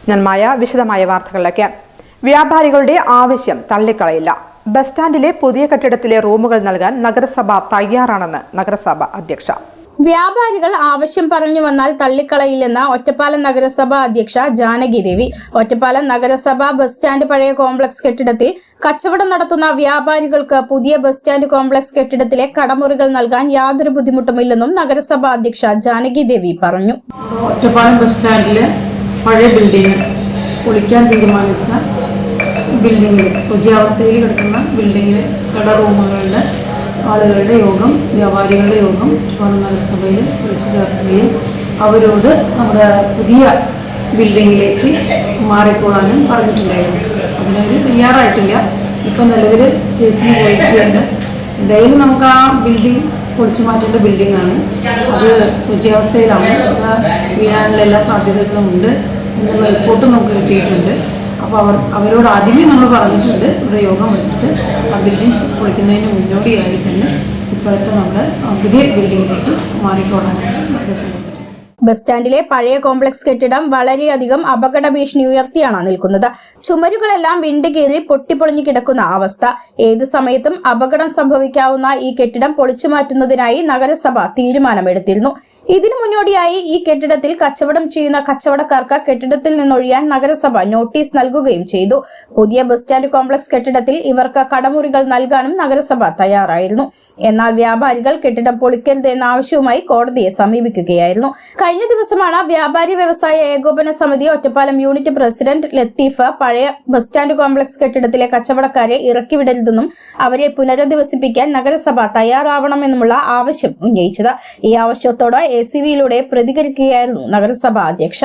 ഞാൻ മായ. വിശദമായ വാർത്തകളിലേക്ക്. വ്യാപാരികളുടെ ആവശ്യം തള്ളിക്കളയില്ല. ബസ് സ്റ്റാൻഡിലെ പുതിയ കെട്ടിടത്തിലെ റൂമുകൾ നൽകാൻ നഗരസഭ തയ്യാറാണെന്ന് നഗരസഭ അധ്യക്ഷ. വ്യാപാരികൾ ആവശ്യം പറഞ്ഞു വന്നാൽ തള്ളിക്കളയില്ലെന്ന് ഒറ്റപ്പാലം നഗരസഭ അധ്യക്ഷ ജാനകി ദേവി. ഒറ്റപ്പാലം നഗരസഭ ബസ് സ്റ്റാൻഡ് പഴയ കോംപ്ലക്സ് കെട്ടിടത്തിൽ കച്ചവടം നടത്തുന്ന വ്യാപാരികൾക്ക് പുതിയ ബസ് സ്റ്റാൻഡ് കോംപ്ലക്സ് കെട്ടിടത്തിലെ കടമുറികൾ നൽകാൻ യാതൊരു ബുദ്ധിമുട്ടുമില്ലെന്നും നഗരസഭ അധ്യക്ഷ ജാനകി ദേവി പറഞ്ഞു. ഒറ്റപ്പാലം ബസ് സ്റ്റാൻഡിലെ പഴയ ബിൽഡിംഗ് പൊളിക്കാൻ തീരുമാനിച്ച ബിൽഡിങ്ങിൽ ശുചിയാവസ്ഥയിൽ കിടക്കുന്ന ബിൽഡിങ്ങിൽ കട റൂമുകളുടെ ആളുകളുടെ യോഗം, വ്യാപാരികളുടെ യോഗം ഒറ്റപ്പാലം നഗരസഭയിൽ വിളിച്ചു ചേർക്കുകയും അവരോട് നമ്മുടെ പുതിയ ബിൽഡിങ്ങിലേക്ക് മാറിക്കൊള്ളാനും പറഞ്ഞിട്ടുണ്ടായിരുന്നു. അതിനവർ തയ്യാറായിട്ടില്ല. ഇപ്പം നിലവിൽ കേസിന് പോയിരിക്കുകയാണ്. എന്തായാലും നമുക്ക് ആ ബിൽഡിംഗ് പൊളിച്ചു മാറ്റേണ്ട ബിൽഡിംഗാണ്. അത് ശുചിയാവസ്ഥയിലാണ്. വീഴാനുള്ള എല്ലാ സാധ്യതകളും ഉണ്ട് എന്നുള്ള റിപ്പോർട്ട് നമുക്ക് കിട്ടിയിട്ടുണ്ട്. അപ്പോൾ അവരോട് ആദ്യമേ നമ്മൾ പറഞ്ഞിട്ടുണ്ട്, ഇവിടെ യോഗം വിളിച്ചിട്ട് ആ ബിൽഡിംഗ് പൊളിക്കുന്നതിന് മുന്നോടിയായി തന്നെ ഇപ്പോഴത്തെ നമ്മുടെ പുതിയ ബിൽഡിങ്ങിലേക്ക് മാറിക്കൊള്ളാനാണ് നിർദ്ദേശം കൊടുത്തിട്ടുണ്ട്. ബസ് സ്റ്റാൻഡിലെ പഴയ കോംപ്ലക്സ് കെട്ടിടം വളരെയധികം അപകട ഭീഷണി ഉയർത്തിയാണ് നിൽക്കുന്നത്. ചുമരുകളെല്ലാം വിണ്ടുകീറി പൊട്ടിപ്പൊളിഞ്ഞു കിടക്കുന്ന അവസ്ഥ. ഏത് സമയത്തും അപകടം സംഭവിക്കാവുന്ന ഈ കെട്ടിടം പൊളിച്ചു മാറ്റുന്നതിനായി നഗരസഭ തീരുമാനമെടുത്തിരുന്നു. ഇതിനു മുന്നോടിയായി ഈ കെട്ടിടത്തിൽ കച്ചവടം ചെയ്യുന്ന കച്ചവടക്കാർക്ക് കെട്ടിടത്തിൽ നിന്നൊഴിയാൻ നഗരസഭ നോട്ടീസ് നൽകുകയും ചെയ്തു. പുതിയ ബസ് സ്റ്റാൻഡ് കോംപ്ലക്സ് കെട്ടിടത്തിൽ ഇവർക്ക് കടമുറികൾ നൽകാനും നഗരസഭ തയ്യാറായിരുന്നു. എന്നാൽ വ്യാപാരികൾ കെട്ടിടം പൊളിക്കരുത് എന്ന ആവശ്യവുമായി കോടതിയെ സമീപിക്കുകയായിരുന്നു. കഴിഞ്ഞ ദിവസമാണ് വ്യാപാരി വ്യവസായ ഏകോപന സമിതി ഒറ്റപ്പാലം യൂണിറ്റ് പ്രസിഡന്റ് ലത്തീഫ് പഴയ ബസ് സ്റ്റാൻഡ് കോംപ്ലക്സ് കെട്ടിടത്തിലെ കച്ചവടക്കാരെ ഇറക്കിവിടരുതെന്നും അവരെ പുനരധിവസിപ്പിക്കാൻ നഗരസഭ തയ്യാറാവണമെന്നുമുള്ള ആവശ്യം ഉന്നയിച്ചത്. ഈ ആവശ്യത്തോട് ACVയിലൂടെ പ്രതികരിക്കുകയായിരുന്നു നഗരസഭ അധ്യക്ഷ.